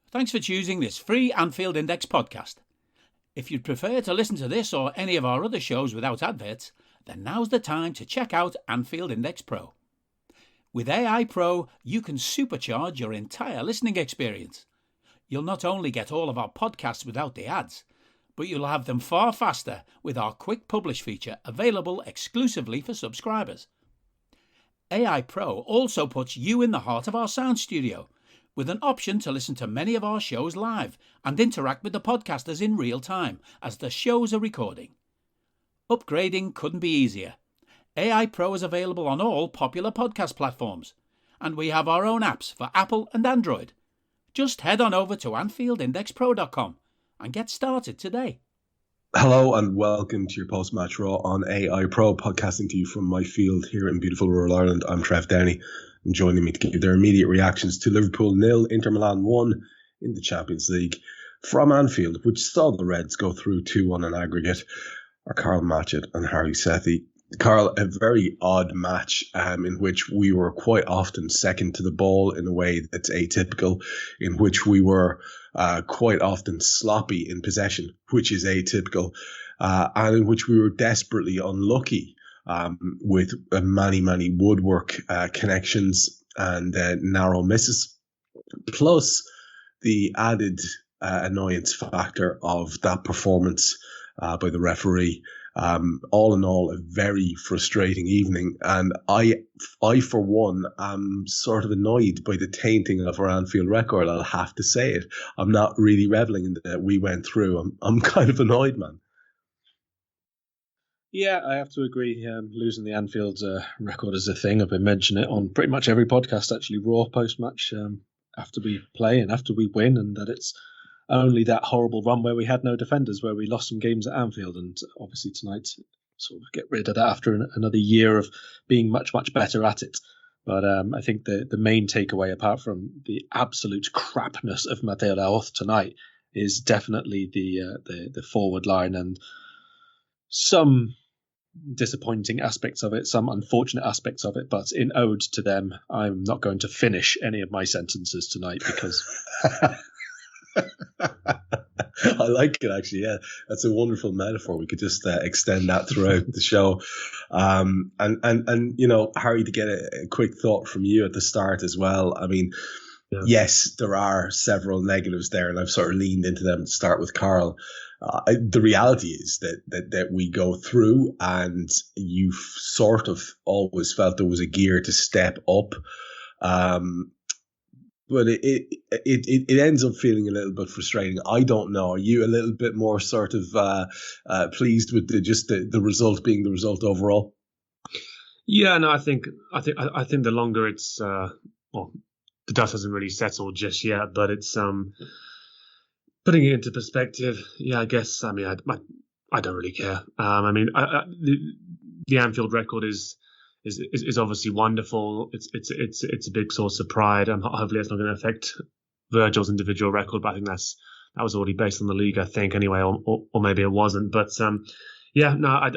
Thanks for choosing this free Anfield Index podcast. If you'd prefer to listen to this or any of our other shows without adverts, then now's the time to check out Anfield Index Pro. With AI Pro, you can supercharge your entire listening experience. You'll not only get all of our podcasts without the ads, but you'll have them far faster with our quick publish feature available exclusively for subscribers. AI Pro also puts you in the heart of our sound studio, with an option to listen to many of our shows live and interact with the podcasters in real time as the shows are recording. Upgrading couldn't be easier. AI Pro is available on all popular podcast platforms, and we have our own apps for Apple and Android. Just head on over to AnfieldIndexPro.com and get started today. Hello and welcome to your post-match Raw on AI Pro, podcasting to you from my field here in beautiful rural Ireland. I'm Trev Downey, and joining me to give their immediate reactions to Liverpool 0, Inter Milan 1 in the Champions League from Anfield, which saw the Reds go through 2-1 on aggregate, are Karl, Matchett and Harry Sethi. Karl, a very odd match in which we were quite often second to the ball in a way that's atypical, in which we were quite often sloppy in possession, which is atypical, and in which we were desperately unlucky with many woodwork connections and narrow misses, plus the added annoyance factor of that performance by the referee. All in all, a very frustrating evening, and I for one am sort of annoyed by the tainting of our Anfield record. I'll have to say it. I'm not really reveling in that we went through. I'm kind of annoyed, man. Yeah, I have to agree. Losing the Anfield record is a thing. I've been mentioning it on pretty much every podcast, actually, Raw post-match, after we play and after we win, and that it's only that horrible run where we had no defenders, where we lost some games at Anfield, and obviously tonight sort of get rid of that after another year of being much better at it. But I think the main takeaway, apart from the absolute crapness of Mateo Laoth tonight, is definitely the forward line and some disappointing aspects of it, some unfortunate aspects of it. But in ode to them, I'm not going to finish any of my sentences tonight because. I like it, actually. Yeah, that's a wonderful metaphor. We could just extend that throughout the show. And you know, Harry, to get a quick thought from you at the start as well. I mean, yeah. Yes, there are several negatives there, and I've sort of leaned into them to start with Karl. The reality is that we go through, and you've sort of always felt there was a gear to step up. But it ends up feeling a little bit frustrating. I don't know. Are you a little bit more sort of pleased with the result being the result overall? Yeah, no, I think the longer it's the dust hasn't really settled just yet, but it's putting it into perspective. Yeah, I guess. I mean, I don't really care. I mean, the Anfield record is obviously wonderful. It's a big source of pride. Hopefully that's not going to affect Virgil's individual record, but I think that was already based on the league, I think, anyway, or maybe it wasn't. But yeah, no, I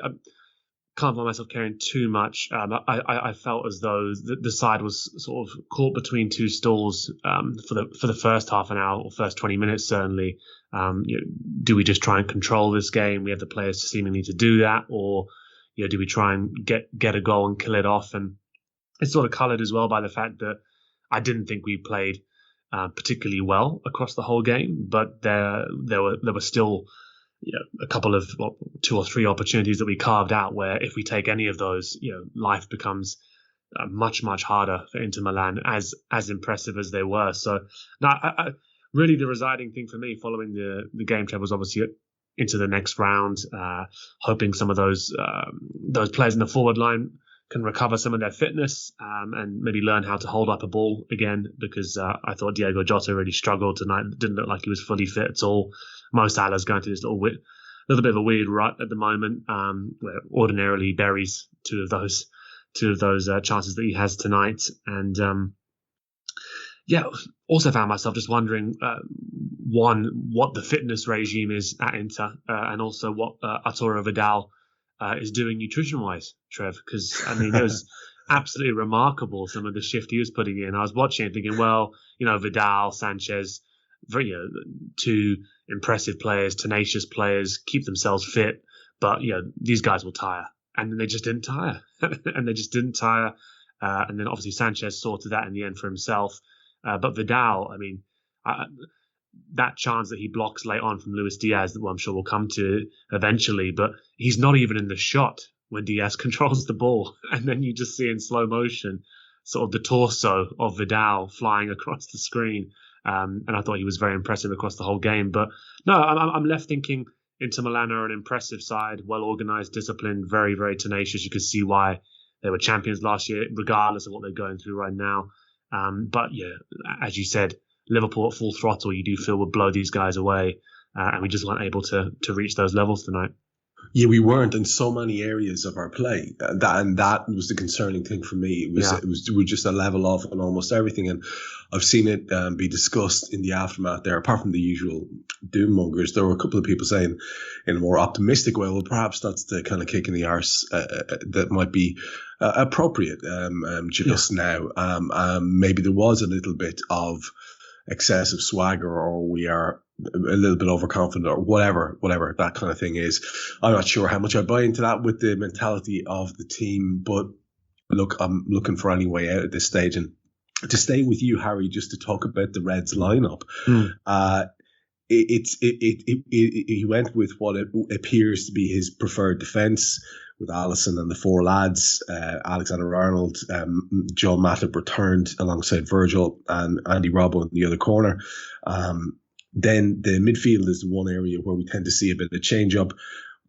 can't find myself caring too much. I felt as though the side was sort of caught between two stools for the first half an hour or first 20 minutes, certainly. Do we just try and control this game? We have the players seemingly to do that, or do we try and get a goal and kill it off? And it's sort of coloured as well by the fact that I didn't think we played particularly well across the whole game, but there were still a couple of 2 or 3 opportunities that we carved out where if we take any of those, life becomes much harder for Inter Milan, as impressive as they were. So now, really, the residing thing for me following the game, Trev, was obviously into the next round, hoping some of those players in the forward line can recover some of their fitness and maybe learn how to hold up a ball again, because I thought Diogo Jota really struggled tonight. Didn't look like he was fully fit at all. Mo Salah's going through this little bit of a weird rut at the moment, where ordinarily he buries two of those chances that he has tonight. And also found myself just wondering, one, what the fitness regime is at Inter, and also what Arturo Vidal is doing nutrition-wise, Trev, because, I mean, it was absolutely remarkable, some of the shift he was putting in. I was watching it thinking, well, Vidal, Sanchez, very two impressive players, tenacious players, keep themselves fit, but these guys will tire, and they just didn't tire, and then obviously Sanchez sorted that in the end for himself, but Vidal, I mean, that chance that he blocks late on from Luis Diaz, that I'm sure we'll come to eventually, but he's not even in the shot when Diaz controls the ball, and then you just see in slow motion sort of the torso of Vidal flying across the screen. And I thought he was very impressive across the whole game. But no, I'm left thinking Inter Milan are an impressive side, well organised, disciplined, very, very tenacious. You could see why they were champions last year, regardless of what they're going through right now. But yeah, as you said, Liverpool at full throttle, you do feel would blow these guys away. And we just weren't able to reach those levels tonight. Yeah, we weren't in so many areas of our play, and that was the concerning thing for me. It was just a level off on almost everything, and I've seen it be discussed in the aftermath there. Apart from the usual doom mongers, there were a couple of people saying, in a more optimistic way, well, perhaps that's the kind of kick in the arse that might be appropriate just now. Maybe there was a little bit of excessive swagger, or we are a little bit overconfident, or whatever that kind of thing is. I'm not sure how much I buy into that with the mentality of the team, but look, I'm looking for any way out at this stage. And to stay with you, Harry, just to talk about the Reds lineup, he went with what appears to be his preferred defence, with Alisson and the four lads, Alexander-Arnold, Joel Matip returned alongside Virgil, and Andy Robbo in the other corner. Then the midfield is the one area where we tend to see a bit of change-up.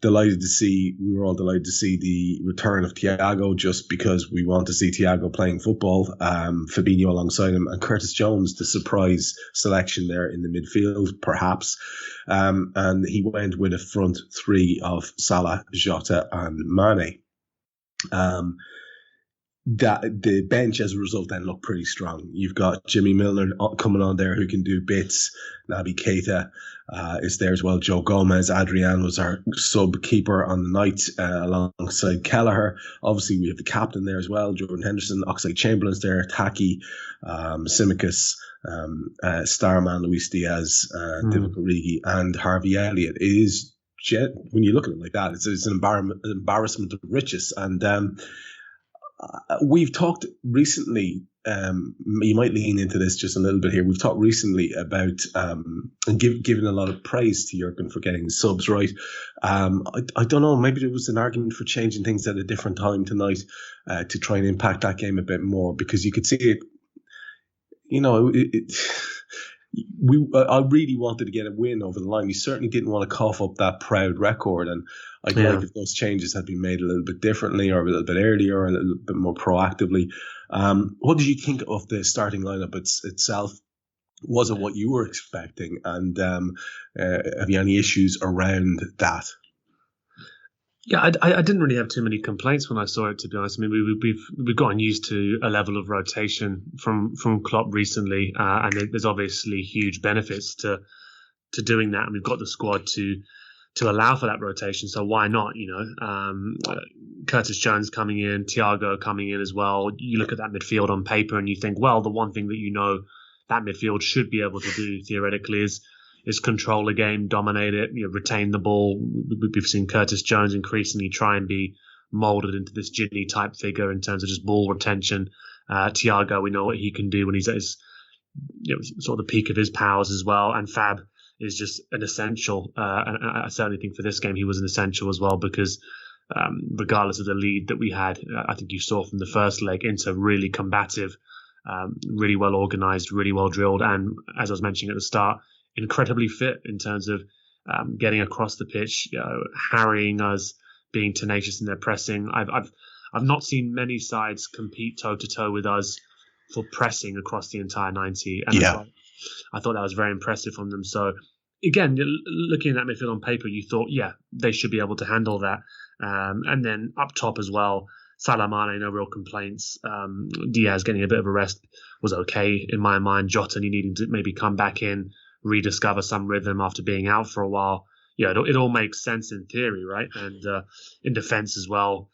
We were all delighted to see the return of Thiago, just because we want to see Thiago playing football. Fabinho alongside him, and Curtis Jones, the surprise selection there in the midfield, perhaps. And he went with a front three of Salah, Jota, and Mane. That the bench as a result then looked pretty strong. You've got Jimmy Milner coming on there who can do bits. Naby Keita is there as well. Joe Gomez, Adrian was our sub keeper on the night alongside Kelleher. Obviously we have the captain there as well, Jordan Henderson. Oxlade-Chamberlain's there, Taki, Tsimikas, Starman, Luis Diaz, Divock Origi, and Harvey Elliott. It is, when you look at it like that, it's an embarrassment of riches. And we've talked recently, you might lean into this just a little bit here. We've talked recently about and given a lot of praise to Jurgen for getting the subs right. I don't know, maybe there was an argument for changing things at a different time tonight to try and impact that game a bit more, because you could see it, I really wanted to get a win over the line. We certainly didn't want to cough up that proud record, and I'd like if those changes had been made a little bit differently, or a little bit earlier, or a little bit more proactively. What did you think of the starting lineup itself? Was it what you were expecting? And have you any issues around that? Yeah, I didn't really have too many complaints when I saw it, to be honest. I mean, we've gotten used to a level of rotation from Klopp recently, and there's obviously huge benefits to doing that, and we've got the squad to allow for that rotation. So why not? Curtis Jones coming in, Thiago coming in as well. You look at that midfield on paper and you think, well, the one thing that that midfield should be able to do theoretically is control a game, dominate it, retain the ball. We've seen Curtis Jones increasingly try and be molded into this Ginny type figure in terms of just ball retention. Thiago, we know what he can do when he's at his sort of the peak of his powers as well. And Fab is just an essential. And I certainly think for this game he was an essential as well, because regardless of the lead that we had, I think you saw from the first leg, Inter really combative, really well organised, really well drilled, and as I was mentioning at the start, incredibly fit in terms of getting across the pitch, harrying us, being tenacious in their pressing. I've not seen many sides compete toe to toe with us for pressing across the entire 90, and I thought that was very impressive from them. So again, looking at that midfield on paper, you thought, they should be able to handle that. And then up top as well, Salah, Mane, no real complaints. Diaz getting a bit of a rest was okay in my mind. Jota needing to maybe come back in, rediscover some rhythm after being out for a while. It all makes sense in theory, right? And in defence as well,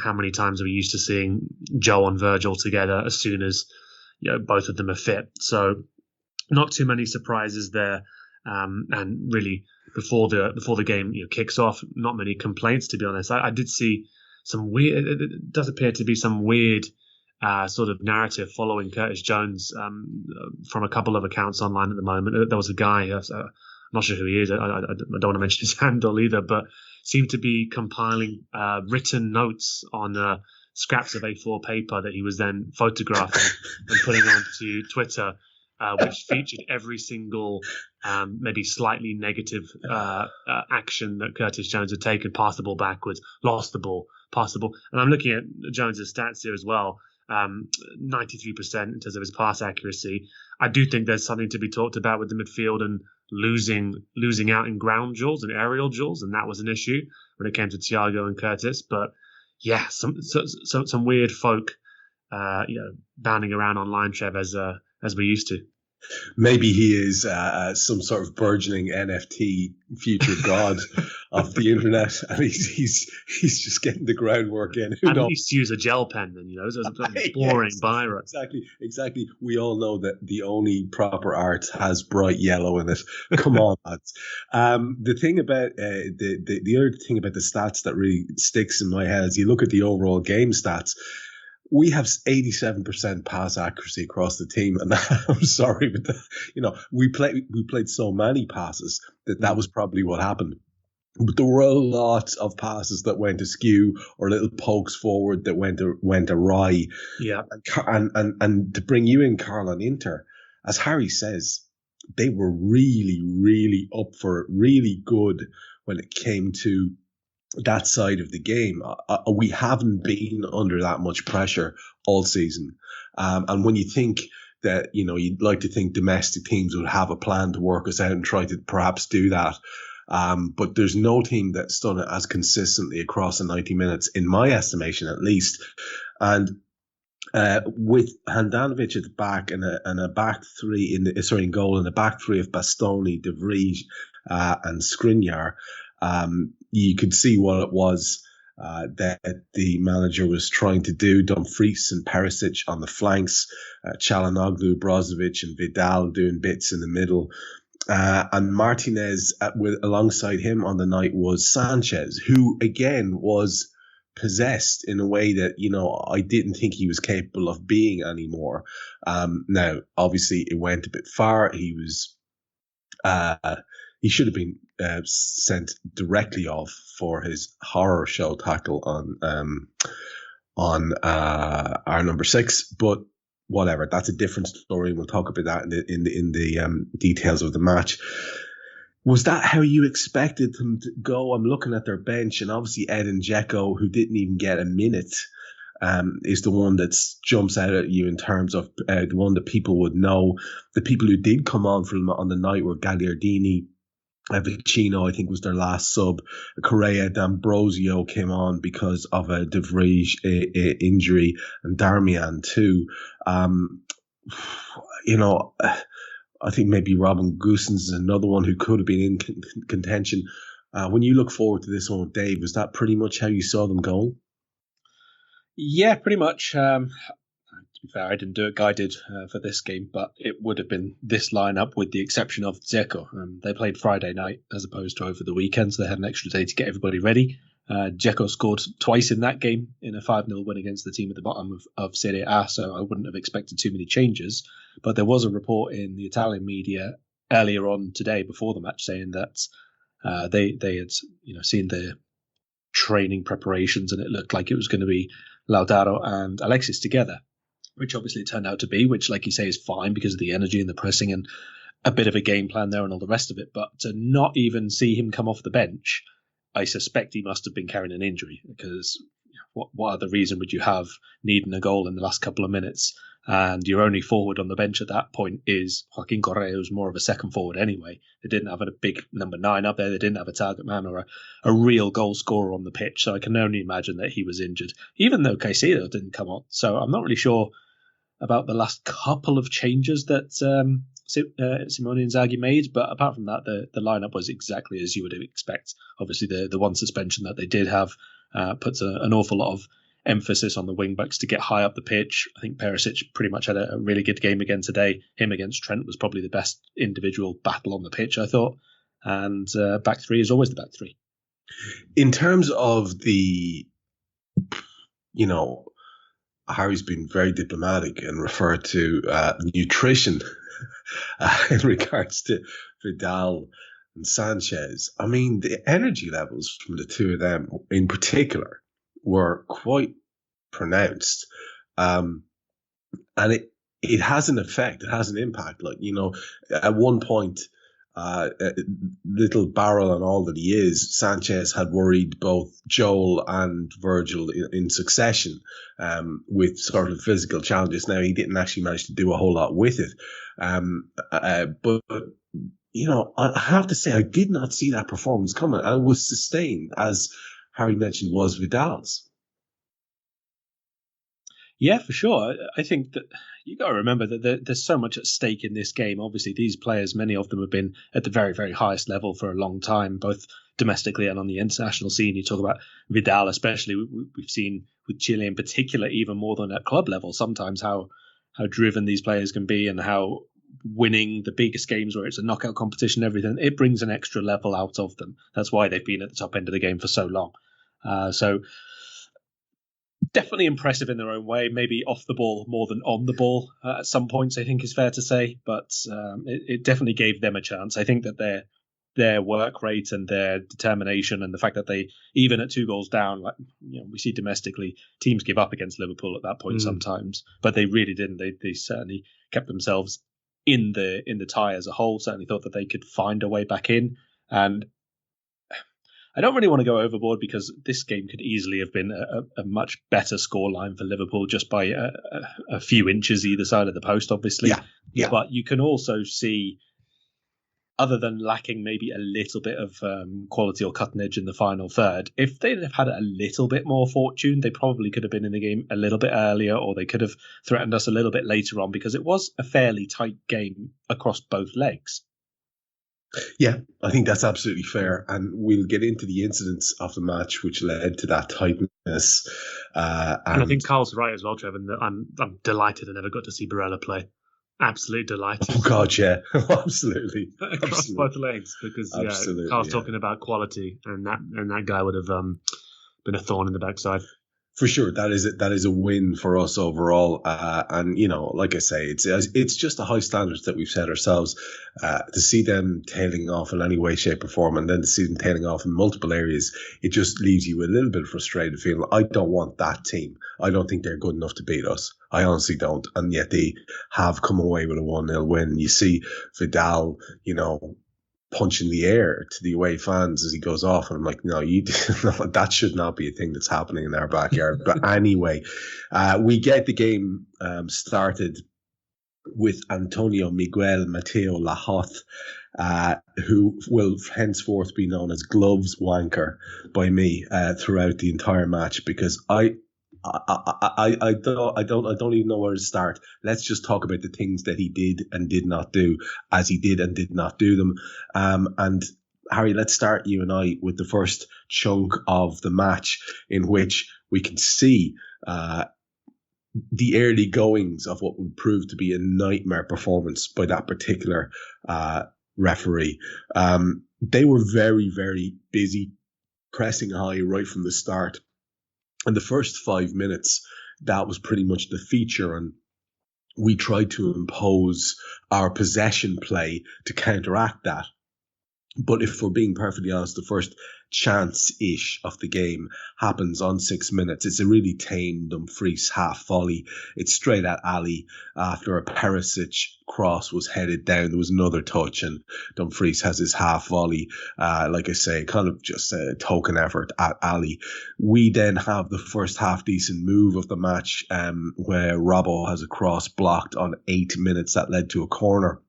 how many times are we used to seeing Joe and Virgil together as soon as both of them are fit? So not too many surprises there, and really before the game kicks off, not many complaints, to be honest. I did see some weird. It does appear to be some weird sort of narrative following Curtis Jones from a couple of accounts online at the moment. There was a guy, I'm not sure who he is. I don't want to mention his handle either, but seemed to be compiling written notes on scraps of A4 paper that he was then photographing and putting onto Twitter, which featured every single maybe slightly negative action that Curtis Jones had taken: pass the ball backwards, lost the ball, pass the ball. And I'm looking at Jones's stats here as well. 93% in terms of his pass accuracy. I do think there's something to be talked about with the midfield and losing out in ground duels and aerial duels, and that was an issue when it came to Thiago and Curtis. But yeah, some weird folk, bounding around online, Trev, as we used to. Maybe he is some sort of burgeoning NFT future god of the internet, and he's just getting the groundwork in. At least use a gel pen, then, it's a boring biro. Exactly. We all know that the only proper art has bright yellow in it. Come on, lads. The thing about the other thing about the stats that really sticks in my head is you look at the overall game stats. We have 87% pass accuracy across the team, and I'm sorry, but we played so many passes that was probably what happened. But there were a lot of passes that went askew or little pokes forward that went awry. Yeah, and to bring you in, Karl, on Inter, as Harry says, they were really, really up for it, really good when it came to that side of the game. We haven't been under that much pressure all season. And when you think that, you'd like to think domestic teams would have a plan to work us out and try to perhaps do that. But there's no team that's done it as consistently across the 90 minutes, in my estimation, at least. And with Handanovic at the back and a back three in goal, and a back three of Bastoni, De Vrij, and Skriniar, you could see what it was that the manager was trying to do. Dumfries and Perisic on the flanks, Çalhanoğlu, Brozovic and Vidal doing bits in the middle. And Martinez alongside him on the night was Sanchez, who again was possessed in a way that, I didn't think he was capable of being anymore. Now, obviously, it went a bit far. He should have been sent directly off for his horror show tackle on our number 6, but whatever. That's a different story. We'll talk about that in the details of the match. Was that how you expected them to go? I'm looking at their bench, and obviously Edin Dzeko, who didn't even get a minute, is the one that jumps out at you in terms of the one that people would know. The people who did come on for them on the night were Gagliardini, Vicino, I think, was their last sub. Correa, D'Ambrosio came on because of a De Vrij injury, and Darmian too. I think maybe Robin Gosens is another one who could have been in contention. When you look forward to this one, Dave, was that pretty much how you saw them going? Yeah, pretty much. To be fair, I didn't do it guided for this game, but it would have been this lineup with the exception of Dzeko. They played Friday night as opposed to over the weekend, so they had an extra day to get everybody ready. Dzeko scored twice in that game in a 5-0 win against the team at the bottom of Serie A, so I wouldn't have expected too many changes. But there was a report in the Italian media earlier on today before the match saying that they had seen the training preparations and it looked like it was going to be Lautaro and Alexis together, which obviously it turned out to be, which, like you say, is fine because of the energy and the pressing and a bit of a game plan there and all the rest of it. But to not even see him come off the bench, I suspect he must have been carrying an injury, because what other reason would you have needing a goal in the last couple of minutes? And your only forward on the bench at that point is Joaquin Correa, who's more of a second forward anyway. They didn't have a big number 9 up there. They didn't have a target man or a real goal scorer on the pitch. So I can only imagine that he was injured, even though Caicedo didn't come on. So I'm not really sure about the last couple of changes that Simone Inzaghi made, but apart from that, the lineup was exactly as you would expect. Obviously, the one suspension that they did have puts an awful lot of emphasis on the wing backs to get high up the pitch. I think Perisic pretty much had a really good game again today. Him against Trent was probably the best individual battle on the pitch, I thought. And back three is always the back three. In terms of the, Harry's been very diplomatic and referred to nutrition in regards to Vidal and Sanchez. I mean, the energy levels from the two of them in particular were quite pronounced. And it has an effect, it has an impact. At one point, little barrel and all that he is, Sanchez had worried both Joel and Virgil in succession with sort of physical challenges. Now, he didn't actually manage to do a whole lot with it. But I have to say, I did not see that performance coming, and it was sustained, as Harry mentioned, was Vidal's. Yeah, for sure. I think that you got to remember that there's so much at stake in this game. Obviously, these players, many of them have been at the very, very highest level for a long time, both domestically and on the international scene. You talk about Vidal, especially. We've seen with Chile in particular, even more than at club level, sometimes how driven these players can be, and how winning the biggest games where it's a knockout competition, everything, it brings an extra level out of them. That's why they've been at the top end of the game for so long. So definitely impressive in their own way, maybe off the ball more than on the ball at some points, I think is fair to say, but it definitely gave them a chance. I think that their work rate and their determination, and the fact that they, even at 2 goals down, we see domestically teams give up against Liverpool at that point sometimes, but they really didn't. They certainly kept themselves in the tie as a whole, certainly thought that they could find a way back in. And I don't really want to go overboard, because this game could easily have been a much better scoreline for Liverpool, just by a few inches either side of the post, obviously. Yeah. But you can also see, other than lacking maybe a little bit of quality or cutting edge in the final third, if they'd have had a little bit more fortune, they probably could have been in the game a little bit earlier, or they could have threatened us a little bit later on, because it was a fairly tight game across both legs. Yeah, I think that's absolutely fair. And we'll get into the incidents of the match which led to that tightness. And I think Karl's right as well, Trev, and I'm delighted I never got to see Barella play. Absolutely delighted. Oh, God, yeah. Absolutely. Across both legs, because Karl's talking about quality, and that guy would have been a thorn in the backside. For sure, that is a win for us overall, and like I say, it's just the high standards that we've set ourselves. To see them tailing off in any way, shape, or form, and then to see them tailing off in multiple areas, it just leaves you with a little bit frustrated, feeling I don't want that team. I don't think they're good enough to beat us. I honestly don't, and yet they have come away with a 1-0 win. You see Vidal, punching the air to the away fans as he goes off, and I'm like, no, that should not be a thing that's happening in our backyard. But anyway, we get the game started with Antonio Miguel Mateo Lahoz, who will henceforth be known as Gloves Wanker by me throughout the entire match, because I don't even know where to start. Let's just talk about the things that he did and did not do, as he did and did not do them. And Harry, let's start, you and I, with the first chunk of the match, in which we can see the early goings of what would prove to be a nightmare performance by that particular referee. They were very, very busy, pressing high right from the start. In the first 5 minutes, that was pretty much the feature, and we tried to impose our possession play to counteract that. But if we're being perfectly honest, the first chance-ish of the game happens on 6 minutes. It's a really tame Dumfries half volley. It's straight at Ali after a Perisic cross was headed down. There was another touch, and Dumfries has his half volley. Like I say, kind of just a token effort at Ali. We then have the first half decent move of the match, where Robbo has a cross blocked on 8 minutes that led to a corner.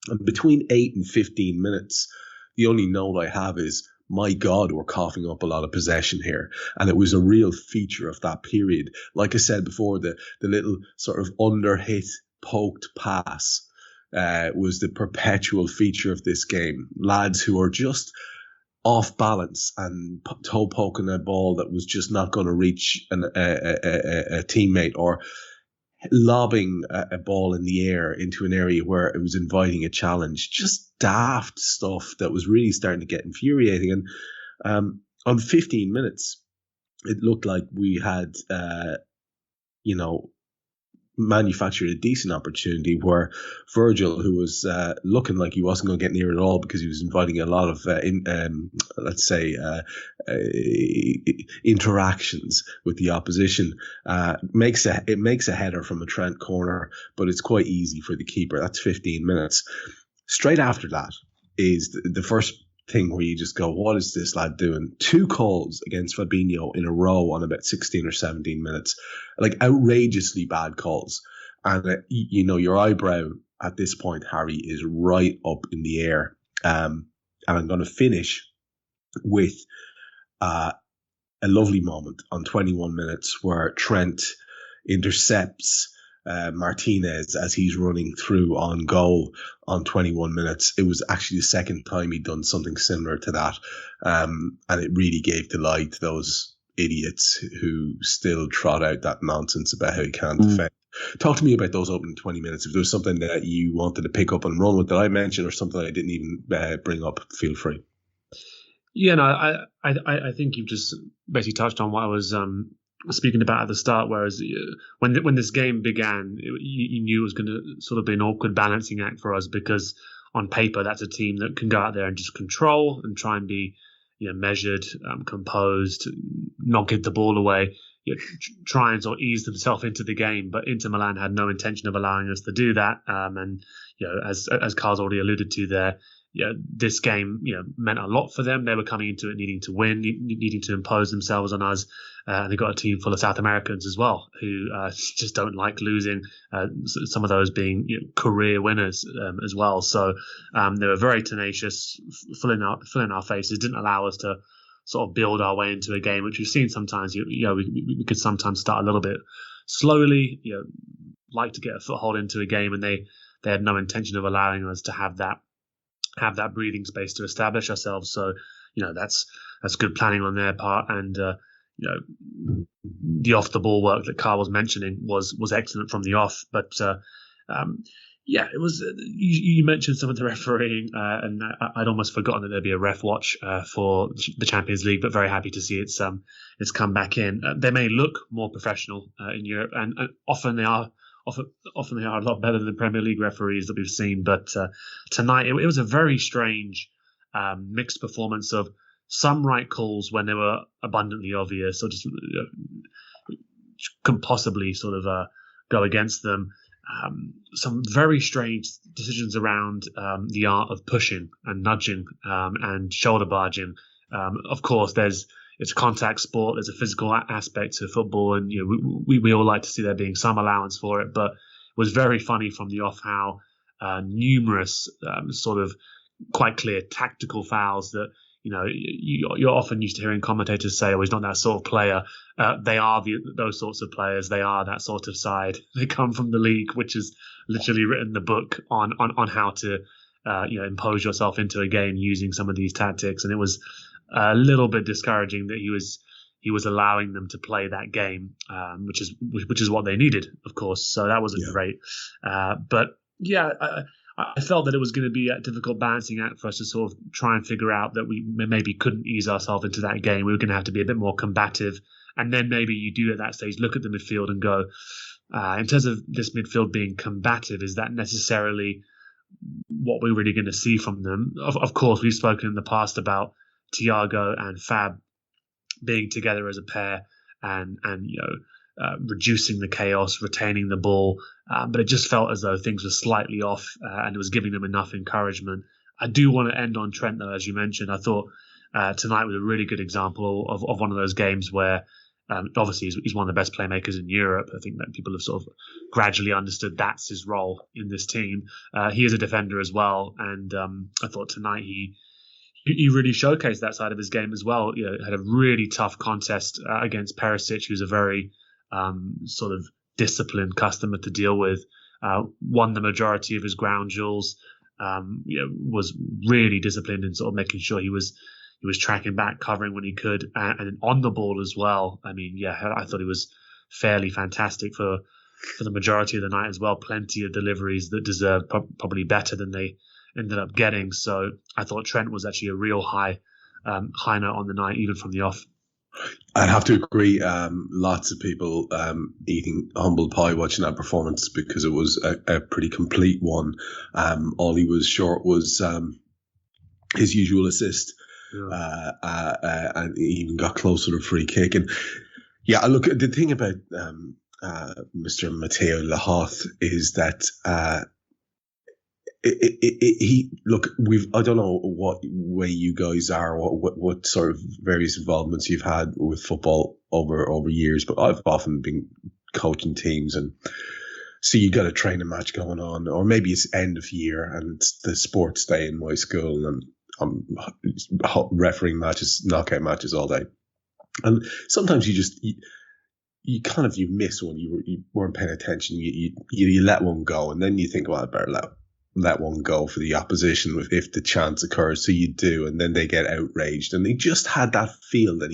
And between 8 and 15 minutes, the only note I have is, my God, we're coughing up a lot of possession here. And it was a real feature of that period. Like I said before, the little sort of under-hit, poked pass was the perpetual feature of this game. Lads who are just off balance and toe poking a ball that was just not going to reach a teammate, or lobbing a ball in the air into an area where it was inviting a challenge. Just daft stuff that was really starting to get infuriating. And on 15 minutes, it looked like we had, manufactured a decent opportunity where Virgil, who was looking like he wasn't going to get near it at all because he was inviting a lot of interactions with the opposition, makes a header from a Trent corner, but it's quite easy for the keeper. That's 15 minutes. Straight after that is the first thing where you just go, what is this lad doing? 2 calls against Fabinho in a row on about 16 or 17 minutes, like outrageously bad calls. And, your eyebrow at this point, Harry, is right up in the air. And I'm going to finish with a lovely moment on 21 minutes where Trent intercepts Martinez as he's running through on goal on 21 minutes. It was actually the second time he'd done something similar to that. And it really gave delight to those idiots who still trot out that nonsense about how he can't defend. Talk to me about those opening 20 minutes. If there was something that you wanted to pick up and run with that I mentioned, or something I didn't even bring up, feel free. Yeah, no, I think you've just basically touched on what I was speaking about at the start. Whereas when this game began, you knew it was going to sort of be an awkward balancing act for us, because on paper that's a team that can go out there and just control and try and be measured, composed, not give the ball away, try and sort of ease themselves into the game. But Inter Milan had no intention of allowing us to do that. And as Karl's already alluded to there, this game meant a lot for them. They were coming into it needing to win, needing to impose themselves on us. And they got a team full of South Americans as well, who just don't like losing. Some of those being career winners as well. So they were very tenacious, filling our faces, didn't allow us to sort of build our way into a game, which we've seen sometimes. We could sometimes start a little bit slowly, like to get a foothold into a game, and they had no intention of allowing us to have that breathing space to establish ourselves. So that's good planning on their part. And the off the ball work that Karl was mentioning was excellent from the off. But it was. You mentioned some of the refereeing, and I'd almost forgotten that there'd be a ref watch for the Champions League. But very happy to see it's come back in. They may look more professional in Europe, and often they are. Often they are a lot better than the Premier League referees that we've seen. But tonight it was a very strange mixed performance of some right calls when they were abundantly obvious, or just can possibly sort of go against them. Some very strange decisions around the art of pushing and nudging and shoulder barging. Of course, it's a contact sport. There's a physical aspect to football, and we all like to see there being some allowance for it. But it was very funny from the off how numerous sort of quite clear tactical fouls that you're often used to hearing commentators say, "Oh, he's not that sort of player." They are those sorts of players. They are that sort of side. They come from the league, which has literally written the book on how to impose yourself into a game using some of these tactics. And it was a little bit discouraging that he was allowing them to play that game, which is what they needed, of course. So that wasn't great. But yeah, I felt that it was going to be a difficult balancing act for us to sort of try and figure out that we maybe couldn't ease ourselves into that game. We were going to have to be a bit more combative. And then maybe you do at that stage look at the midfield and go, in terms of this midfield being combative, is that necessarily what we're really going to see from them? Of course, we've spoken in the past about Thiago and Fab being together as a pair and reducing the chaos, retaining the ball. But it just felt as though things were slightly off and it was giving them enough encouragement. I do want to end on Trent, though, as you mentioned. I thought tonight was a really good example of one of those games where obviously he's one of the best playmakers in Europe. I think that people have sort of gradually understood that's his role in this team. He is a defender as well. And I thought tonight he really showcased that side of his game as well. Had a really tough contest against Perisic, who's a very sort of disciplined customer to deal with. Won the majority of his ground duels. Was really disciplined in sort of making sure he was He was tracking back, covering when he could, and on the ball as well. I mean, yeah, I thought he was fairly fantastic for the majority of the night as well. Plenty of deliveries that deserved probably better than they ended up getting. So I thought Trent was actually a real high note on the night, even from the off. I'd have to agree. Lots of people eating humble pie watching that performance because it was a pretty complete one. All he was short was his usual assist, and he even got close to the free kick. And yeah, look, the thing about Mr. Matteo Lahoth is that I don't know what way you guys are, what sort of various involvements you've had with football over years, but I've often been coaching teams, and so you got a training match going on, or maybe it's end of year and it's the sports day in my school, and I'm refereeing matches, knockout matches all day, and sometimes you kind of miss one, you weren't paying attention, you let one go, and then you think, well, I better let one go for the opposition if the chance occurs. So you do, and then they get outraged, and they just had that feel that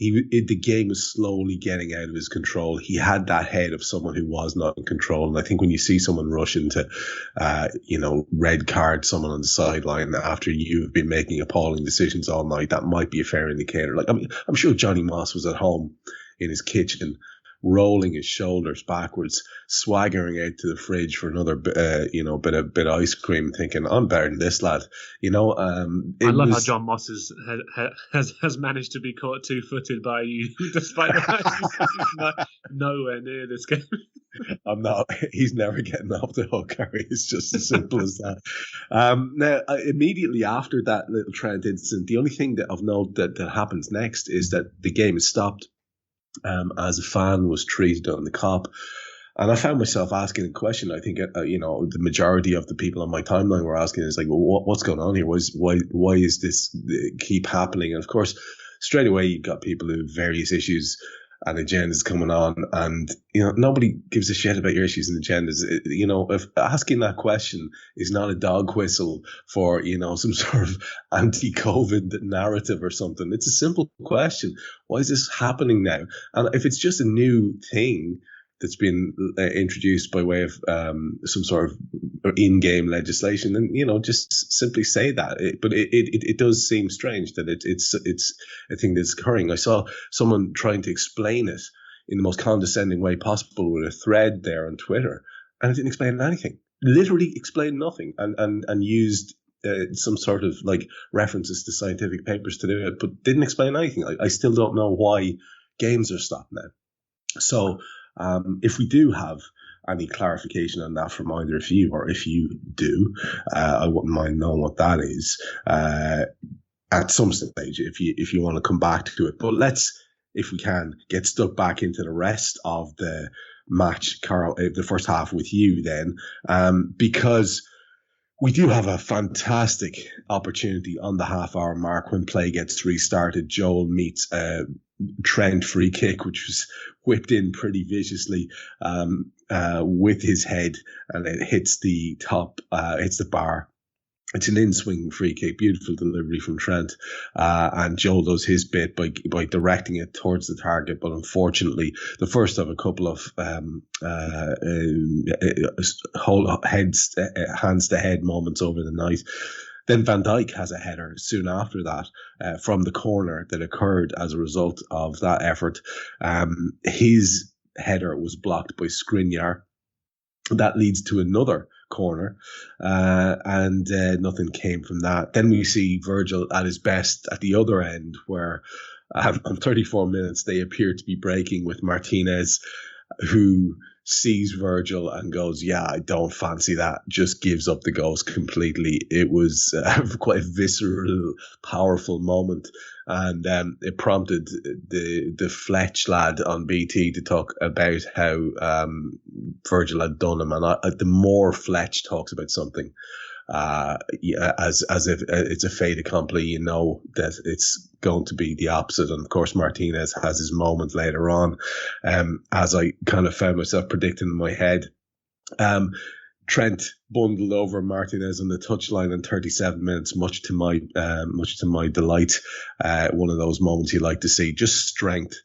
the game was slowly getting out of his control. He had that head of someone who was not in control, and I think when you see someone rush into, red card someone on the sideline after you've been making appalling decisions all night, that might be a fair indicator. Like, I mean, I'm sure Johnny Moss was at home in his kitchen, rolling his shoulders backwards, swaggering out to the fridge for another bit of ice cream, thinking, I'm better than this lad. I love how John Moss has managed to be caught 2-footed by you, despite the fact he's nowhere near this game. I'm not. He's never getting off the hook, Harry. It's just as simple as that. Now, immediately after that little Trent incident, the only thing that I've noted that happens next is that the game is stopped. As a fan was treated on the cop, and I found myself asking a question. I think the majority of the people on my timeline were asking, is like, well, what's going on here? Why is this keep happening? And of course, straight away you've got people who have various issues and agendas coming on, and nobody gives a shit about your issues and agendas. If asking that question is not a dog whistle for some sort of anti-COVID narrative or something, it's a simple question: why is this happening now? And if it's just a new thing that's been introduced by way of some sort of in-game legislation, then just simply say that. But it does seem strange that it's a thing that's occurring. I saw someone trying to explain it in the most condescending way possible with a thread there on Twitter, and it didn't explain anything. Literally explained nothing, and used some sort of like references to scientific papers to do it, but didn't explain anything. I still don't know why games are stopped now. So. If we do have any clarification on that from either of you, or if you do, I wouldn't mind knowing what that is at some stage if you want to come back to it. But let's, if we can, get stuck back into the rest of the match, Karl, the first half with you then, because we do have a fantastic opportunity on the half-hour mark when play gets restarted. Joel meets Trent free kick, which was whipped in pretty viciously with his head, and it hits the top, hits the bar. It's an in-swing free kick, beautiful delivery from Trent, and Joel does his bit by directing it towards the target. But unfortunately, the first of a couple of hands-to-head moments over the night. Then Van Dijk has a header soon after that from the corner that occurred as a result of that effort. His header was blocked by Skriniar. That leads to another corner, and nothing came from that. Then we see Virgil at his best at the other end, where on 34 minutes they appear to be breaking with Martinez, who sees Virgil and goes, yeah, I don't fancy that, just gives up the ghost completely. It was quite a visceral, powerful moment, and it prompted the Fletch lad on BT to talk about how Virgil had done him, and the more Fletch talks about something, as if it's a fait accompli, that it's going to be the opposite. And of course Martinez has his moment later on, as I kind of found myself predicting in my head. Trent bundled over Martinez on the touchline in 37 minutes, much to my delight. One of those moments you like to see, just strength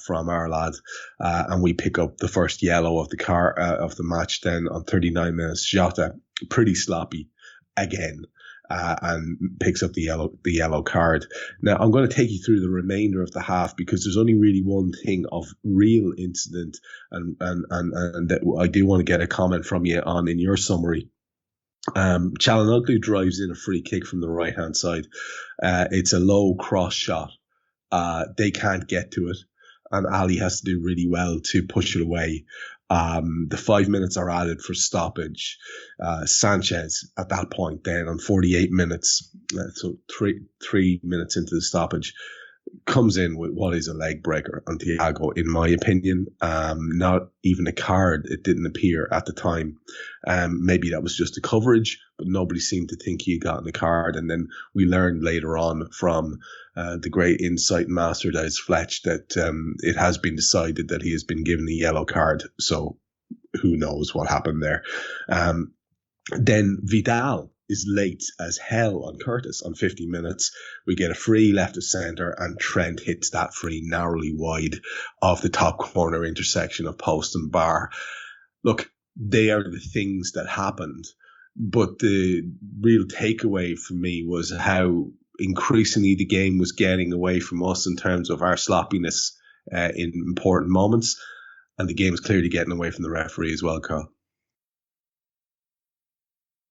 from our lad, and we pick up the first yellow of the match. Then on 39 minutes, Jota pretty sloppy again. And picks up the yellow card. Now, I'm going to take you through the remainder of the half because there's only really one thing of real incident, and that I do want to get a comment from you on in your summary. Çalhanoğlu drives in a free kick from the right hand side. It's a low cross shot. They can't get to it, and Ali has to do really well to push it away. The 5 minutes are added for stoppage. Sanchez at that point then on 48 minutes, so three minutes into the stoppage, comes in with what is a leg breaker on Thiago, in my opinion. Not even a card. It didn't appear at the time. Maybe that was just a coverage, but nobody seemed to think he had gotten a card. And then we learned later on from the great insight master that is Fletch that it has been decided that he has been given a yellow card. So who knows what happened there. Then Vidal is late as hell on Curtis on 50 minutes. We get a free left of centre, and Trent hits that free narrowly wide of the top corner intersection of post and bar. Look, they are the things that happened, but the real takeaway for me was how increasingly the game was getting away from us in terms of our sloppiness in important moments, and the game is clearly getting away from the referee as well, Karl.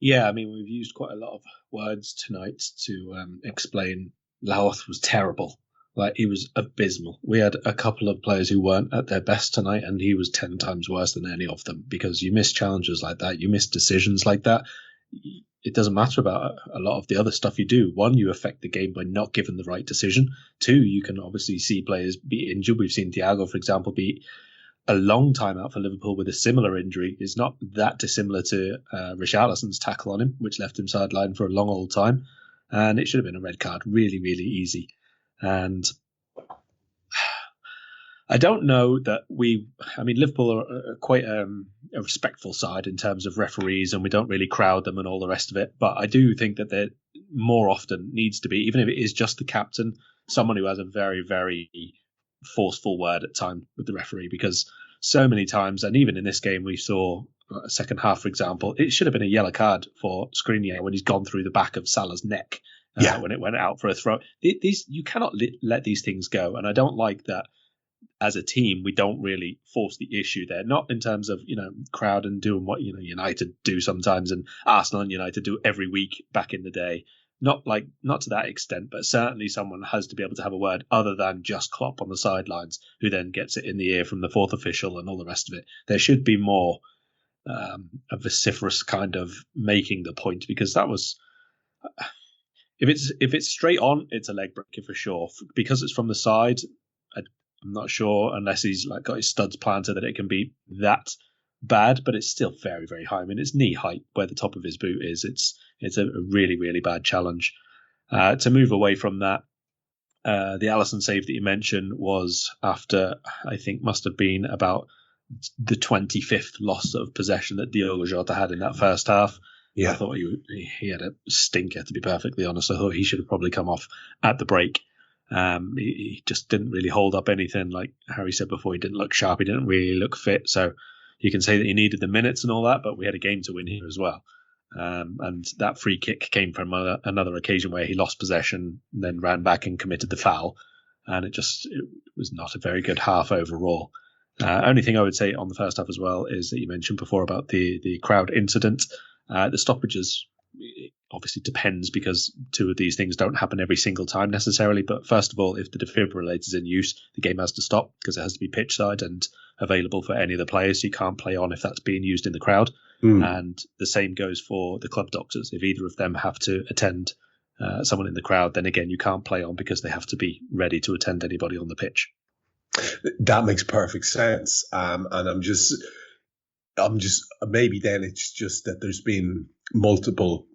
Yeah, I mean, we've used quite a lot of words tonight to explain Louth was terrible. Like, he was abysmal. We had a couple of players who weren't at their best tonight, and he was 10 times worse than any of them, because you miss challenges like that, you miss decisions like that. It doesn't matter about a lot of the other stuff you do. One, you affect the game by not giving the right decision. Two, you can obviously see players be injured. We've seen Thiago, for example, be a long time out for Liverpool with a similar injury. Is not that dissimilar to Richarlison's tackle on him, which left him sidelined for a long old time. And it should have been a red card. Really, really easy. And I don't know that Liverpool are quite a respectful side in terms of referees, and we don't really crowd them and all the rest of it. But I do think that there more often needs to be, even if it is just the captain, someone who has a very, very forceful word at time with the referee, because so many times, and even in this game, we saw a second half, for example, it should have been a yellow card for Skriniar when he's gone through the back of Salah's neck when it went out for a throw. You cannot let these things go, and I don't like that. As a team, we don't really force the issue there, not in terms of crowd and doing what United do sometimes, and Arsenal and United do every week back in the day. Not to that extent, but certainly someone has to be able to have a word other than just Klopp on the sidelines, who then gets it in the ear from the fourth official and all the rest of it. There should be more a vociferous kind of making the point, because that was, if it's straight on, it's a leg breaker for sure. Because it's from the side, I'm not sure, unless he's got his studs planted, that it can be that bad, but it's still very, very high. I mean, it's knee height where the top of his boot is. It's a really, really bad challenge. To move away from that, the Alisson save that you mentioned was after, I think, must have been about the 25th loss of possession that Diogo Jota had in that first half. Yeah. I thought he had a stinker, to be perfectly honest. I thought he should have probably come off at the break. He just didn't really hold up anything. Like Harry said before, he didn't look sharp. He didn't really look fit. So you can say that he needed the minutes and all that, but we had a game to win here as well. And that free kick came from another occasion where he lost possession, then ran back and committed the foul. And it was not a very good half overall. Only thing I would say on the first half as well is that you mentioned before about the crowd incident. The stoppages, it obviously depends, because two of these things don't happen every single time necessarily. But first of all, if the defibrillator is in use, the game has to stop, because it has to be pitch side and available for any of the players. So you can't play on if that's being used in the crowd. And the same goes for the club doctors. If either of them have to attend someone in the crowd, then again, you can't play on, because they have to be ready to attend anybody on the pitch. That makes perfect sense. And I'm just maybe then it's just that there's been multiple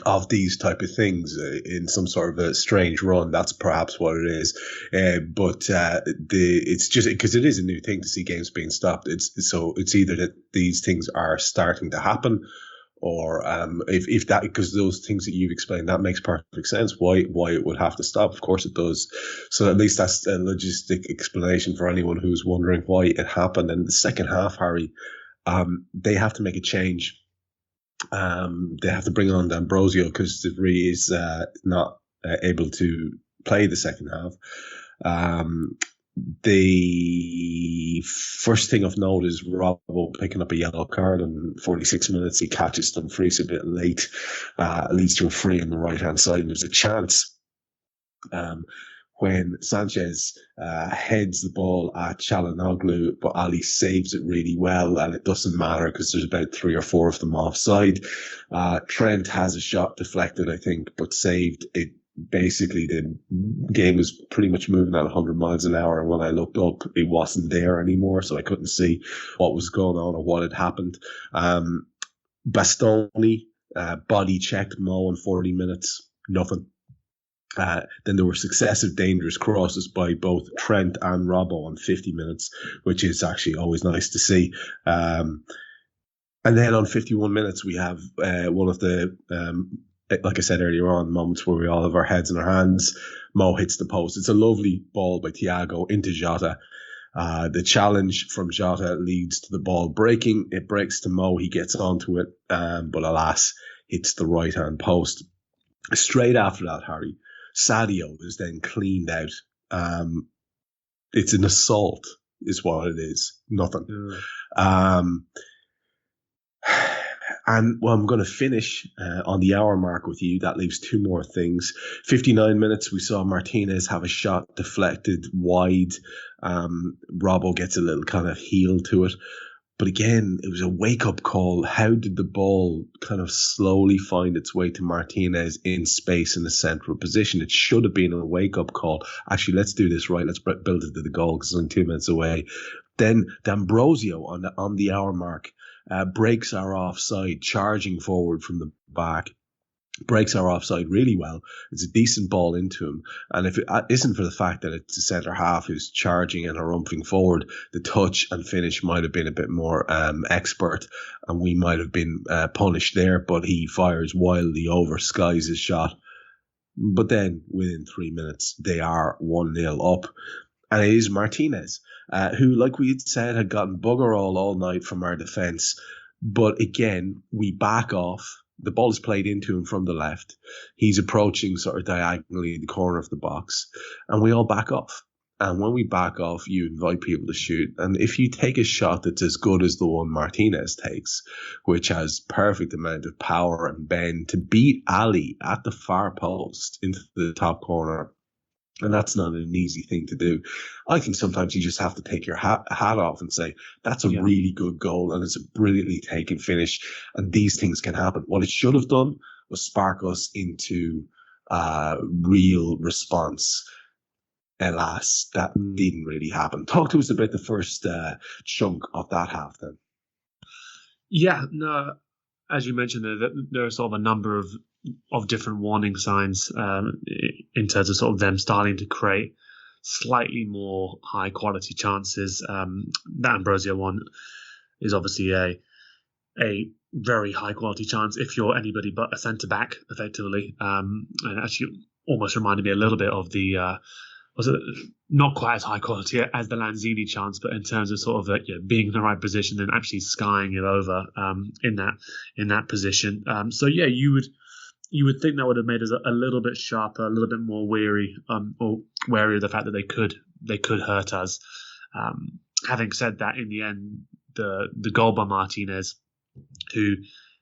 of these type of things in some sort of a strange run. That's perhaps what it is. But it's just because it is a new thing to see games being stopped. It's either that these things are starting to happen, or if that, because those things that you've explained, that makes perfect sense. Why it would have to stop? Of course it does. So at least that's a logistic explanation for anyone who's wondering why it happened. And the second half, Harry, they have to make a change. They have to bring on D'Ambrosio because Sethi is not able to play the second half. The first thing of note is Robbo picking up a yellow card in 46 minutes. He catches Dumfries a bit late, leads to a free on the right hand side. And there's a chance when Sanchez heads the ball at Çalhanoğlu, but Ali saves it really well, and it doesn't matter because there's about 3 or 4 of them offside. Trent has a shot deflected, I think, but saved. It basically, the game was pretty much moving at 100 miles an hour, and when I looked up, it wasn't there anymore, so I couldn't see what was going on or what had happened. Bastoni body checked Mo in 40 minutes, nothing. Then there were successive dangerous crosses by both Trent and Robbo in 50 minutes, which is actually always nice to see. And then on 51 minutes, we have one of the, like I said earlier on, moments where we all have our heads in our hands. Mo hits the post. It's a lovely ball by Thiago into Jota. The challenge from Jota leads to the ball breaking. It breaks to Mo. He gets onto it, but alas, hits the right-hand post. Straight after that, Harry, Sadio is then cleaned out. It's an assault, is what it is. Nothing. And well, I'm going to finish on the hour mark with you. That leaves 2 more things. 59 minutes, we saw Martinez have a shot deflected wide. Robbo gets a little kind of heel to it. But again, it was a wake-up call. How did the ball kind of slowly find its way to Martinez in space in the central position? It should have been a wake-up call. Actually, let's do this right. Let's build it to the goal because it's only 2 minutes away. Then D'Ambrosio on the hour mark breaks our offside, charging forward from the back. Breaks our offside really well. It's a decent ball into him. And if it isn't for the fact that it's a centre half who's charging and harumphing forward, the touch and finish might have been a bit more expert, and we might have been punished there. But he fires wildly over, skies his shot. But then within 3 minutes, they are 1-0 up. And it is Martinez, who, like we had said, had gotten bugger all night from our defence. But again, we back off. The ball is played into him from the left. He's approaching sort of diagonally the corner of the box, and we all back off. And when we back off, you invite people to shoot. And if you take a shot that's as good as the one Martinez takes, which has perfect amount of power and bend to beat Ali at the far post into the top corner, and that's not an easy thing to do. I think sometimes you just have to take your hat off and say, that's a really good goal and it's a brilliantly taken finish. And these things can happen. What it should have done was spark us into real response. Alas, that didn't really happen. Talk to us about the first chunk of that half then. Yeah, no, as you mentioned, there are sort of a number of different warning signs in terms of sort of them starting to create slightly more high quality chances. That Ambrosio one is obviously a very high quality chance if you're anybody but a centre back, effectively. And actually almost reminded me a little bit of the was it not quite as high quality as the Lanzini chance, but in terms of sort of being in the right position and actually skying it over in that position. So yeah, you would think that would have made us a little bit sharper, a little bit more wary or wary of the fact that they could hurt us. Having said that, in the end, the goal by Martinez, who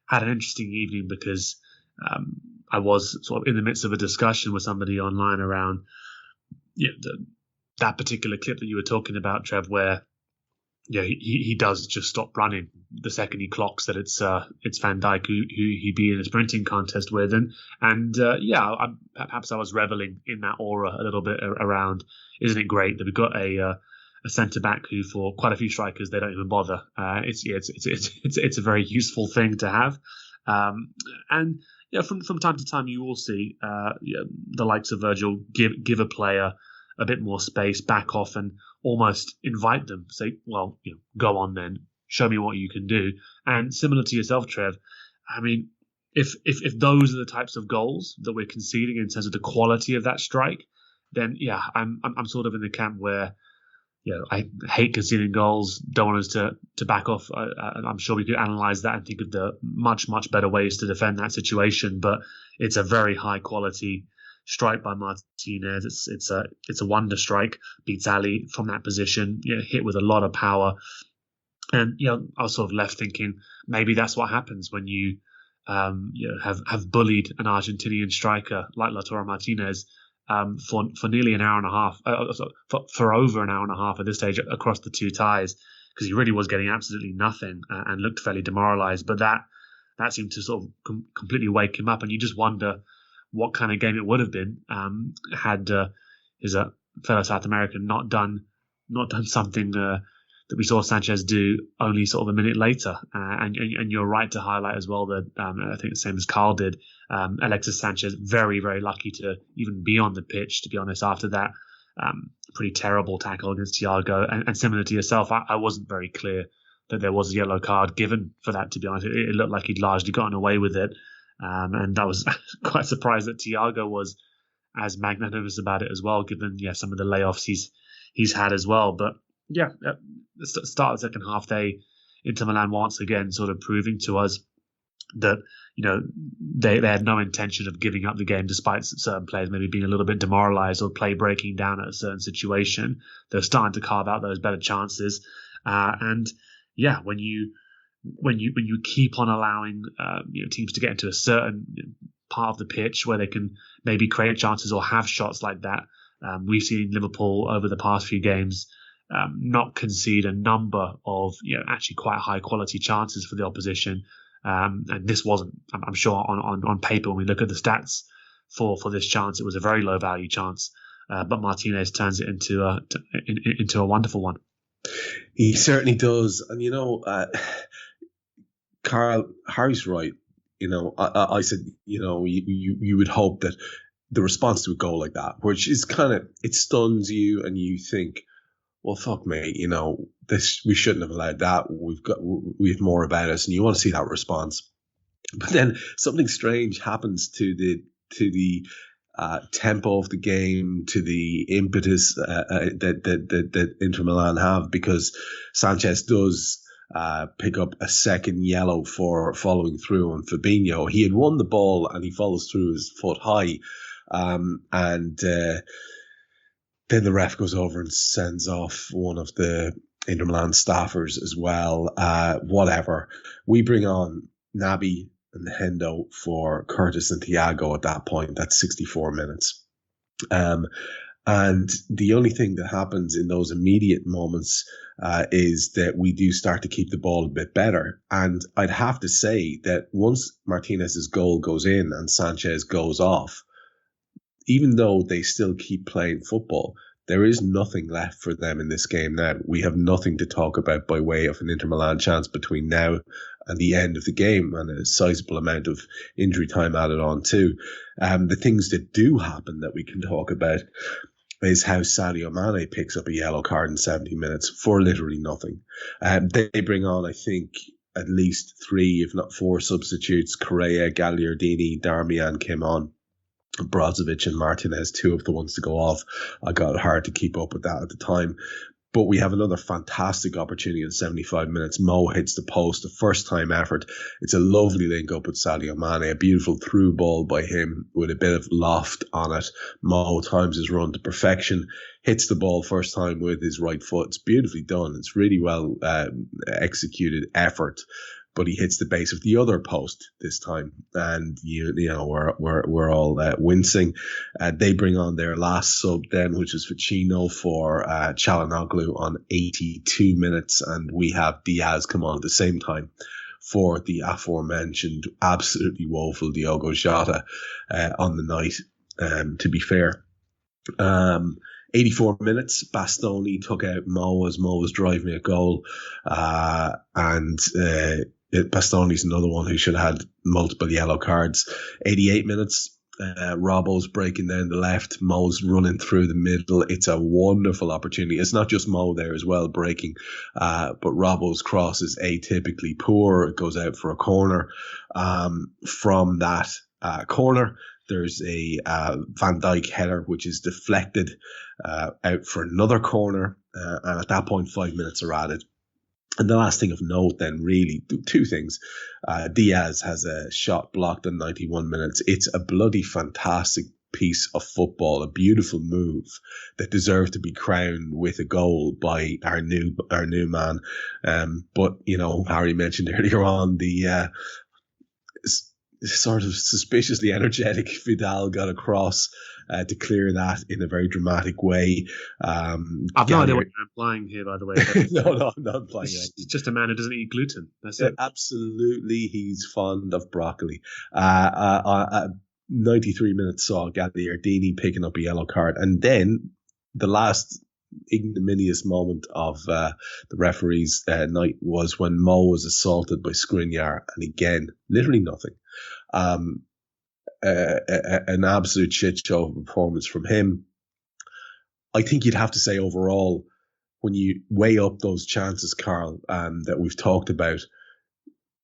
had an interesting evening because I was sort of in the midst of a discussion with somebody online around that particular clip that you were talking about, Trev, where he does just stop running the second he clocks that it's Van Dijk who he'd be in a sprinting contest with, and perhaps I was reveling in that aura a little bit around. Isn't it great that we've got a centre back who, for quite a few strikers, they don't even bother. It's a very useful thing to have, and from time to time you will see the likes of Virgil give a player a bit more space, back off, and almost invite them. Say, well, go on then, show me what you can do. And similar to yourself, Trev, I mean, if those are the types of goals that we're conceding in terms of the quality of that strike, then I'm sort of in the camp where I hate conceding goals, don't want us to back off. I'm sure we could analyse that and think of the much better ways to defend that situation. But it's a very high quality strike by Martinez. It's a wonder strike. Beats Ali from that position. Hit with a lot of power. And I was sort of left thinking maybe that's what happens when you have bullied an Argentinian striker like Lautaro Martinez for nearly an hour and a half, for over an hour and a half at this stage across the two ties, because he really was getting absolutely nothing and looked fairly demoralised. But that seemed to sort of completely wake him up, and you just wonder what kind of game it would have been had his fellow South American not done something that we saw Sanchez do only sort of a minute later. And you're right to highlight as well that I think the same as Karl did, Alexis Sanchez very, very lucky to even be on the pitch, to be honest, after that pretty terrible tackle against Thiago. And similar to yourself, I wasn't very clear that there was a yellow card given for that, to be honest. It looked like he'd largely gotten away with it. And I was quite surprised that Thiago was as magnanimous about it as well, given some of the layoffs he's had as well. But at the start of the second half, Inter Milan once again sort of proving to us that they had no intention of giving up the game, despite certain players maybe being a little bit demoralised or play breaking down at a certain situation. They're starting to carve out those better chances, when you keep on allowing teams to get into a certain part of the pitch where they can maybe create chances or have shots like that, we've seen Liverpool over the past few games not concede a number of actually quite high quality chances for the opposition, and this wasn't. I'm sure on paper, when we look at the stats for this chance, it was a very low value chance, but Martinez turns it into a wonderful one. He certainly does, and Karl, Harry's right. I said you would hope that the response to a goal like that, which is it stuns you, and you think, well, fuck me, this, we shouldn't have allowed that. We have more about us, and you want to see that response. But then something strange happens to the tempo of the game, to the impetus that Inter Milan have, because Sanchez does pick up a second yellow for following through on Fabinho. He had won the ball and he follows through his foot high, then the ref goes over and sends off one of the Inter Milan staffers as well. Whatever. We bring on Naby and Hendo for Curtis and Thiago at that point. That's 64 minutes. And the only thing that happens in those immediate moments is that we do start to keep the ball a bit better. And I'd have to say that once Martinez's goal goes in and Sanchez goes off, even though they still keep playing football, there is nothing left for them in this game now. We have nothing to talk about by way of an Inter Milan chance between now and the end of the game, and a sizable amount of injury time added on too. The things that do happen that we can talk about is how Sadio Mane picks up a yellow card in 70 minutes for literally nothing. They bring on, I think, at least 3, if not 4 substitutes. Correa, Gagliardini, Darmian came on. Brozovic and Martinez, 2 of the ones to go off. I got it hard to keep up with that at the time. But we have another fantastic opportunity in 75 minutes. Mo hits the post, a first-time effort. It's a lovely link-up with Sadio Mane, a beautiful through ball by him with a bit of loft on it. Mo times his run to perfection, hits the ball first time with his right foot. It's beautifully done. It's really well executed effort. But he hits the base of the other post this time, and we're all wincing. They bring on their last sub then, which is Ficino for Çalhanoğlu on 82 minutes, and we have Diaz come on at the same time for the aforementioned absolutely woeful Diogo Jota on the night. To be fair, 84 minutes, Bastoni took out Mo as Mo was driving a goal, and Bastoni's another one who should have had multiple yellow cards. 88 minutes. Robbo's breaking down the left, Mo's running through the middle. It's a wonderful opportunity. It's not just Mo there as well breaking, but Robbo's cross is atypically poor. It goes out for a corner. From that corner, there's a Van Dijk header which is deflected out for another corner, and at that point 5 minutes are added. And the last thing of note then, really, two things. Diaz has a shot blocked in 91 minutes. It's a bloody fantastic piece of football, a beautiful move that deserved to be crowned with a goal by our new man. But, Harry mentioned earlier on the sort of suspiciously energetic Vidal got across to clear that in a very dramatic way. I've no idea what you're implying here, by the way. No, I'm not implying that. It's just a man who doesn't eat gluten. That's it. Absolutely, he's fond of broccoli. 93 minutes saw Gagliardini picking up a yellow card. And then the last ignominious moment of the referee's night was when Mo was assaulted by Skriniar. And again, literally nothing. An absolute shit show of performance from him. I think you'd have to say overall, when you weigh up those chances, Karl, that we've talked about,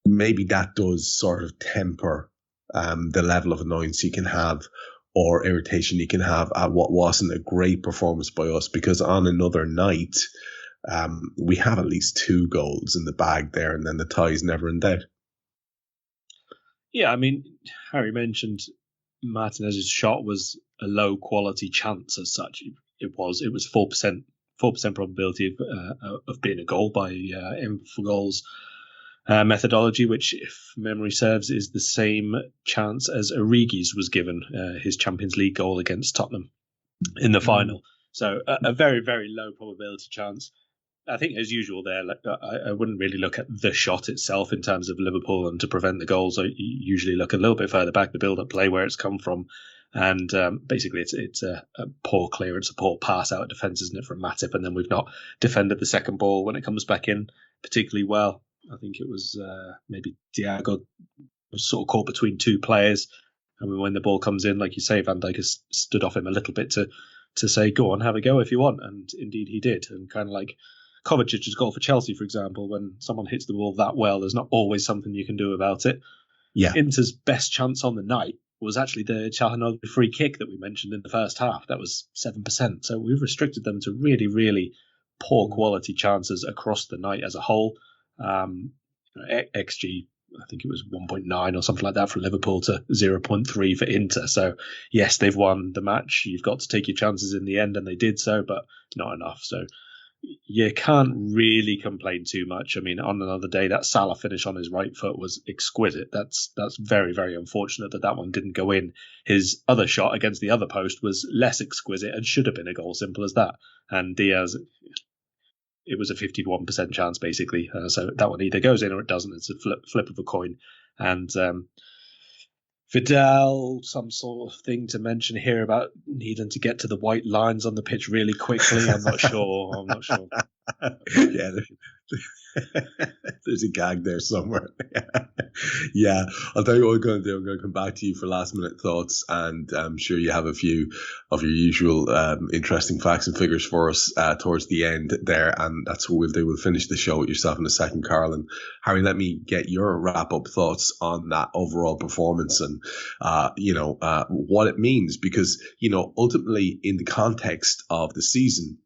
maybe that does sort of temper the level of annoyance you can have or irritation you can have at what wasn't a great performance by us, because on another night, we have at least 2 goals in the bag there, and then the tie's never in doubt. Yeah, I mean, Harry mentioned Martinez's shot was a low quality chance as such. It was 4% probability of being a goal by M4Goals methodology, which, if memory serves, is the same chance as Origi's was given his Champions League goal against Tottenham in the final. So a very, very low probability chance. I think, as usual, there, I wouldn't really look at the shot itself in terms of Liverpool and to prevent the goals. I usually look a little bit further back, the build-up play, where it's come from. And basically, it's a poor clearance, a poor pass out of defence, isn't it, from Matchett? And then we've not defended the second ball when it comes back in particularly well. I think it was maybe Thiago was sort of caught between 2 players. And when the ball comes in, like you say, Van Dijk has stood off him a little bit to say, go on, have a go if you want. And indeed he did. And kind of like Kovacic's goal for Chelsea, for example, when someone hits the ball that well, there's not always something you can do about it. Yeah. Inter's best chance on the night was actually the Çalhanoğlu free kick that we mentioned in the first half. That was 7%. So we've restricted them to really, really poor quality chances across the night as a whole. XG, I think it was 1.9 or something like that for Liverpool to 0.3 for Inter. So yes, they've won the match. You've got to take your chances in the end, and they did so, but not enough. So you can't really complain too much. I mean, on another day, that Salah finish on his right foot was exquisite. That's very, very unfortunate that one didn't go in. His other shot against the other post was less exquisite and should have been a goal, simple as that. And Diaz, it was a 51% chance, basically. So that one either goes in or it doesn't. It's a flip of a coin. And Vidal, some sort of thing to mention here about needing to get to the white lines on the pitch really quickly. I'm not sure. Yeah, there's a gag there somewhere. Yeah, I'll tell you what we're going to do. I'm going to come back to you for last minute thoughts, and I'm sure you have a few of your usual interesting facts and figures for us towards the end there, and that's what we'll do. We'll finish the show with yourself in a second, Karl. And Harry, let me get your wrap-up thoughts on that overall performance and what it means, because ultimately in the context of the season,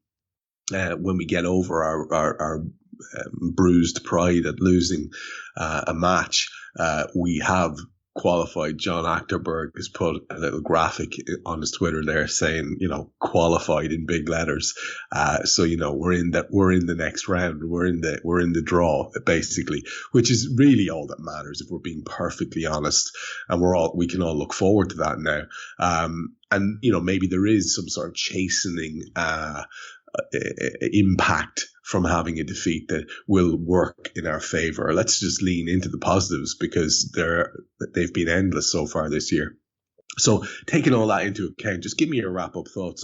when we get over our bruised pride at losing a match, we have qualified. John Achterberg has put a little graphic on his Twitter there saying, qualified in big letters. So we're in the next round. We're in the draw, basically, which is really all that matters if we're being perfectly honest. And we can all look forward to that now. And maybe there is some sort of chastening impact from having a defeat that will work in our favor. Let's just lean into the positives, because they've been endless so far this year. So taking all that into account, just give me your wrap-up thoughts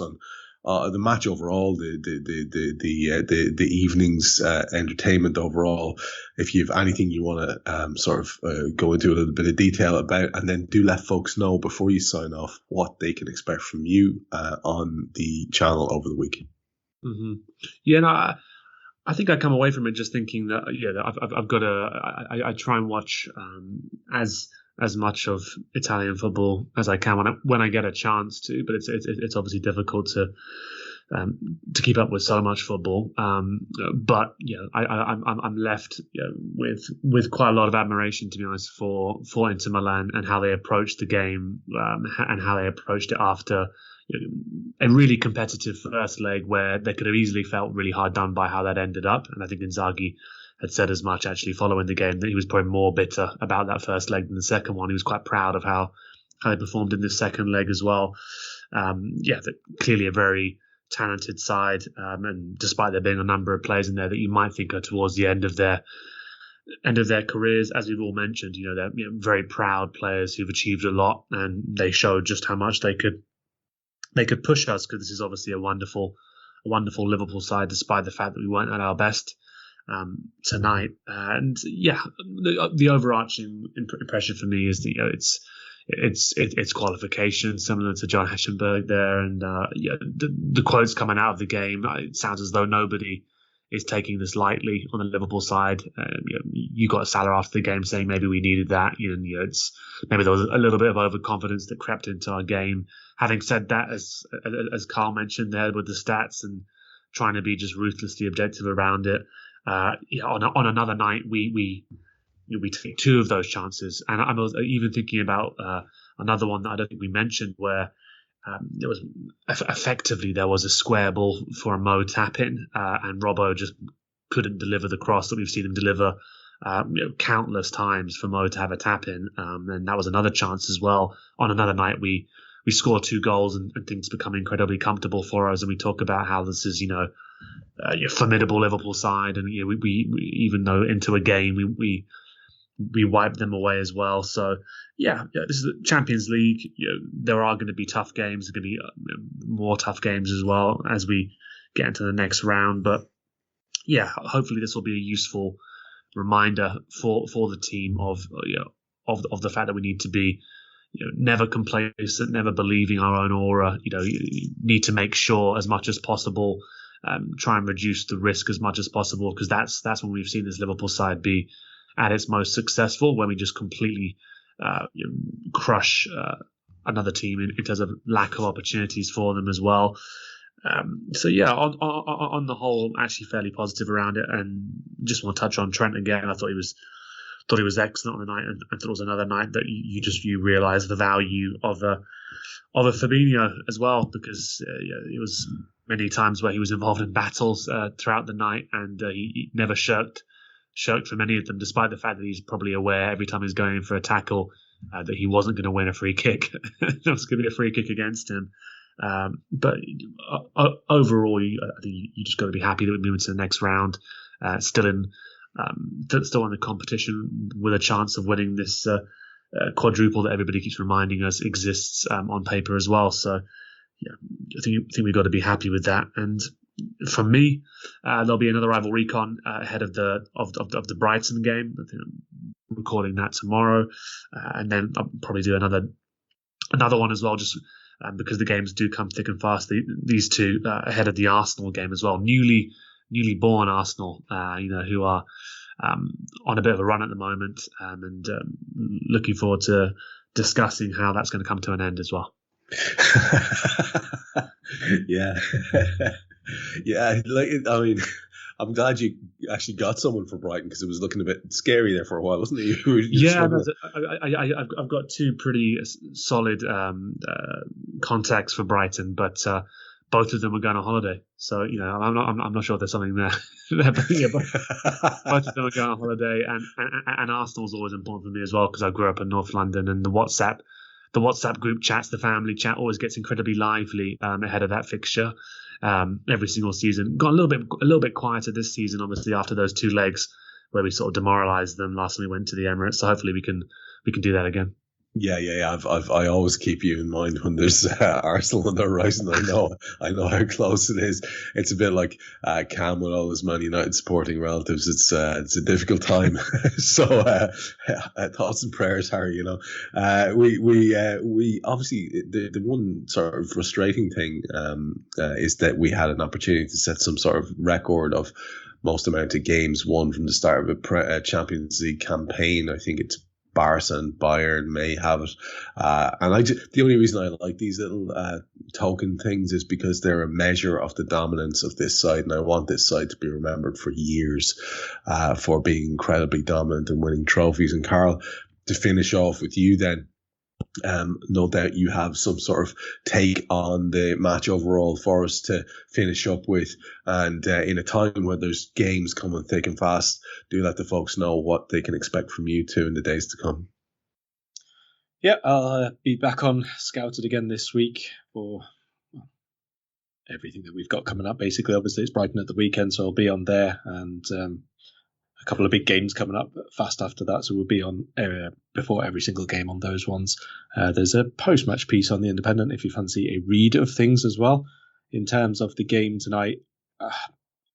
the match overall, the evening's entertainment overall. If you have anything you want to sort of go into a little bit of detail about, and then do let folks know before you sign off what they can expect from you on the channel over the week. Mm-hmm. Yeah, no, I think I come away from it just thinking that I've got to. I try and watch as much of Italian football as I can when I get a chance to, but it's obviously difficult to keep up with so much football. But I'm left with quite a lot of admiration, to be honest, for Inter Milan and how they approached the game and how they approached it after a really competitive first leg where they could have easily felt really hard done by how that ended up. And I think Inzaghi had said as much actually following the game, that he was probably more bitter about that first leg than the second one. He was quite proud of how they performed in this second leg as well. Clearly a very talented side, and despite there being a number of players in there that you might think are towards the end of their careers, as we've all mentioned, they're very proud players who've achieved a lot, and they showed just how much they could push us, because this is obviously a wonderful Liverpool side, despite the fact that we weren't at our best tonight. And the overarching impression for me is that it's qualification, similar to John Heschenberg there, and the quotes coming out of the game, it sounds as though nobody is taking this lightly on the Liverpool side. You got Salah after the game saying maybe we needed that. It's maybe there was a little bit of overconfidence that crept into our game. Having said that, as Karl mentioned there with the stats and trying to be just ruthlessly objective around it, on another night we take two of those chances, and I was even thinking about another one that I don't think we mentioned, where there was a square ball for a Mo tap in, and Robbo just couldn't deliver the cross that we've seen him deliver countless times for Mo to have a tap in, and that was another chance as well. On another night we score two goals and things become incredibly comfortable for us, and we talk about how this is a formidable Liverpool side, and we even though into a game we wipe them away as well. So this is the Champions League. There are going to be tough games. There are going to be more tough games as well as we get into the next round. But hopefully this will be a useful reminder for the team of the fact that we need to be never complacent, never believing our own aura. You need to make sure as much as possible, try and reduce the risk as much as possible, because that's when we've seen this Liverpool side be at its most successful, when we just completely crush another team in terms of lack of opportunities for them as well. On the whole, I'm actually fairly positive around it, and just want to touch on Trent again. I thought he was excellent on the night, and I thought it was another night that you realise the value of a Fabinho as well, because it was many times where he was involved in battles throughout the night, and he never shirked from any of them, despite the fact that he's probably aware every time he's going for a tackle that he wasn't going to win a free kick. There was going to be a free kick against him. But overall, I think you just got to be happy that we're moving to the next round, still in the competition, with a chance of winning this quadruple that everybody keeps reminding us exists on paper as well. So I think we've got to be happy with that. And from me, there'll be another rival recon ahead of the Brighton game. I think I'm recording that tomorrow, and then I'll probably do another one as well, just because the games do come thick and fast. These two ahead of the Arsenal game as well. Newly born Arsenal, who are on a bit of a run at the moment, and looking forward to discussing how that's going to come to an end as well. I'm glad you actually got someone for Brighton, because it was looking a bit scary there for a while, wasn't it? I've got two pretty solid contacts for Brighton, but both of them are going on holiday. So I'm not sure if there's something there. But both of them are going on holiday, and Arsenal's always important for me as well, because I grew up in North London, and the WhatsApp group chats, the family chat, always gets incredibly lively ahead of that fixture. Every single season. Got a little bit quieter this season, obviously, after those two legs where we sort of demoralised them last time we went to the Emirates. So hopefully we can do that again. Yeah. I always keep you in mind when there's Arsenal on the horizon. I know how close it is. It's a bit like Cam with all his Man United supporting relatives. It's a difficult time. So thoughts and prayers, Harry. We obviously the one sort of frustrating thing is that we had an opportunity to set some sort of record of most amount of games won from the start of a Champions League campaign. I think it's Barca and Bayern may have it, and the only reason I like these little token things is because they're a measure of the dominance of this side, and I want this side to be remembered for years for being incredibly dominant and winning trophies. And Karl, to finish off with you then, no doubt you have some sort of take on the match overall for us to finish up with. And in a time where there's games coming thick and fast, do let the folks know what they can expect from you two in the days to come. Yeah, I'll be back on Scouted again this week for everything that we've got coming up. Basically, obviously, it's Brighton at the weekend, so I'll be on there. And a couple of big games coming up fast after that, so we'll be on before every single game on those ones. There's a post-match piece on The Independent if you fancy a read of things as well. In terms of the game tonight,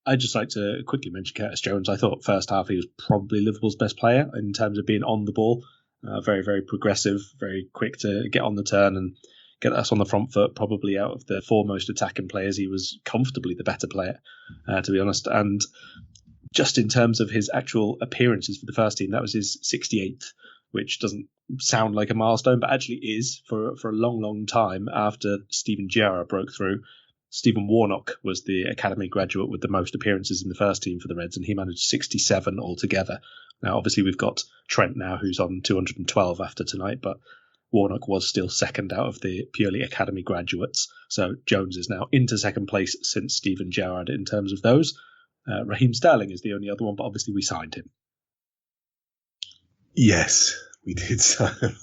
I'd just like to quickly mention Curtis Jones. I thought first half he was probably Liverpool's best player in terms of being on the ball. Very, very progressive, very quick to get on the turn and get us on the front foot. Probably out of the foremost attacking players, he was comfortably the better player, to be honest. And just in terms of his actual appearances for the first team, that was his 68th, which doesn't sound like a milestone, but actually is for a long, long time after Steven Gerrard broke through. Stephen Warnock was the academy graduate with the most appearances in the first team for the Reds, and he managed 67 altogether. Now, obviously, we've got Trent now, who's on 212 after tonight, but Warnock was still second out of the purely academy graduates. So Jones is now into second place since Steven Gerrard in terms of those. Raheem Sterling is the only other one, but obviously we signed him. Yes, we did sign him.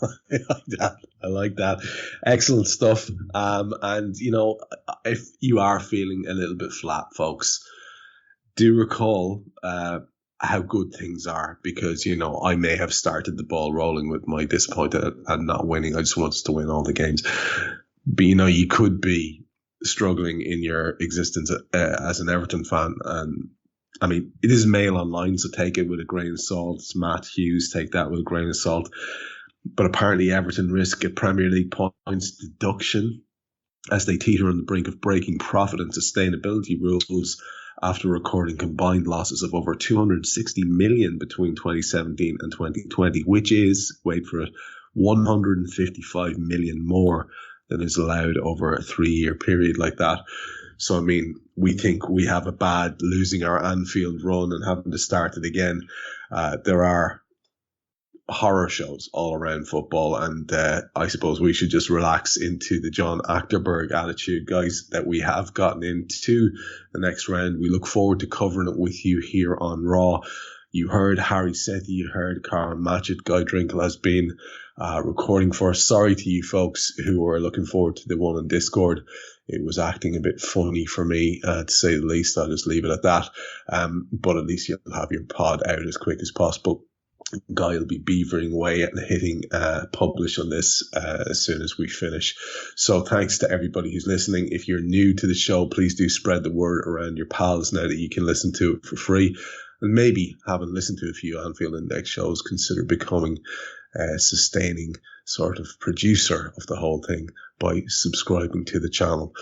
I like that. Excellent stuff. And, if you are feeling a little bit flat, folks, do recall how good things are, because, I may have started the ball rolling with my disappointment and not winning. I just wanted us to win all the games. But, you could be struggling in your existence as an Everton fan, and I mean, it is Mail Online, so take it with a grain of salt. It's Matt Hughes, take that with a grain of salt. But apparently Everton risk a Premier League points deduction as they teeter on the brink of breaking profit and sustainability rules after recording combined losses of over 260 million between 2017 and 2020, which is, wait for it, 155 million more than is allowed over a 3-year period like that. So, I mean, we think we have a bad losing our Anfield run and having to start it again. There are horror shows all around football, and I suppose we should just relax into the John Achterberg attitude, guys, that we have gotten into the next round. We look forward to covering it with you here on Raw. You heard Harry Sethi, you heard Karl Matchett. Guy Drinkle has been recording for us. Sorry to you folks who are looking forward to the one on Discord. It was acting a bit funny for me, to say the least. I'll just leave it at that. But at least you'll have your pod out as quick as possible. Guy will be beavering away and hitting publish on this as soon as we finish. So thanks to everybody who's listening. If you're new to the show, please do spread the word around your pals now that you can listen to it for free. And maybe, having listened to a few Anfield Index shows, consider becoming a sustaining sort of producer of the whole thing by subscribing to the channel.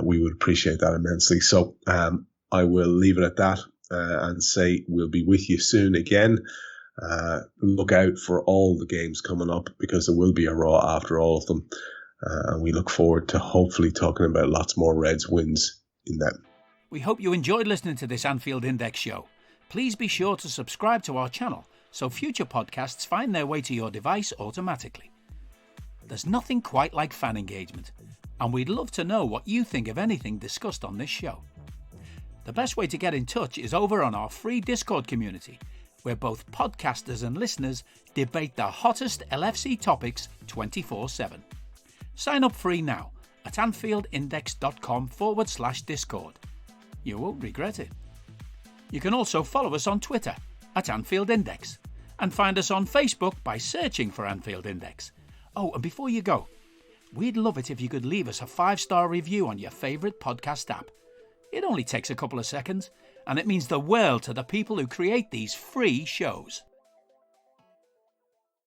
We would appreciate that immensely. So I will leave it at that and say we'll be with you soon again. Look out for all the games coming up, because there will be a Raw after all of them. And we look forward to hopefully talking about lots more Reds wins in them. We hope you enjoyed listening to this Anfield Index show. Please be sure to subscribe to our channel so future podcasts find their way to your device automatically. There's nothing quite like fan engagement, and we'd love to know what you think of anything discussed on this show. The best way to get in touch is over on our free Discord community, where both podcasters and listeners debate the hottest LFC topics 24/7. Sign up free now at AnfieldIndex.com/Discord. You won't regret it. You can also follow us on Twitter at Anfield Index and find us on Facebook by searching for Anfield Index. Oh, and before you go, we'd love it if you could leave us a 5-star review on your favourite podcast app. It only takes a couple of seconds, and it means the world to the people who create these free shows.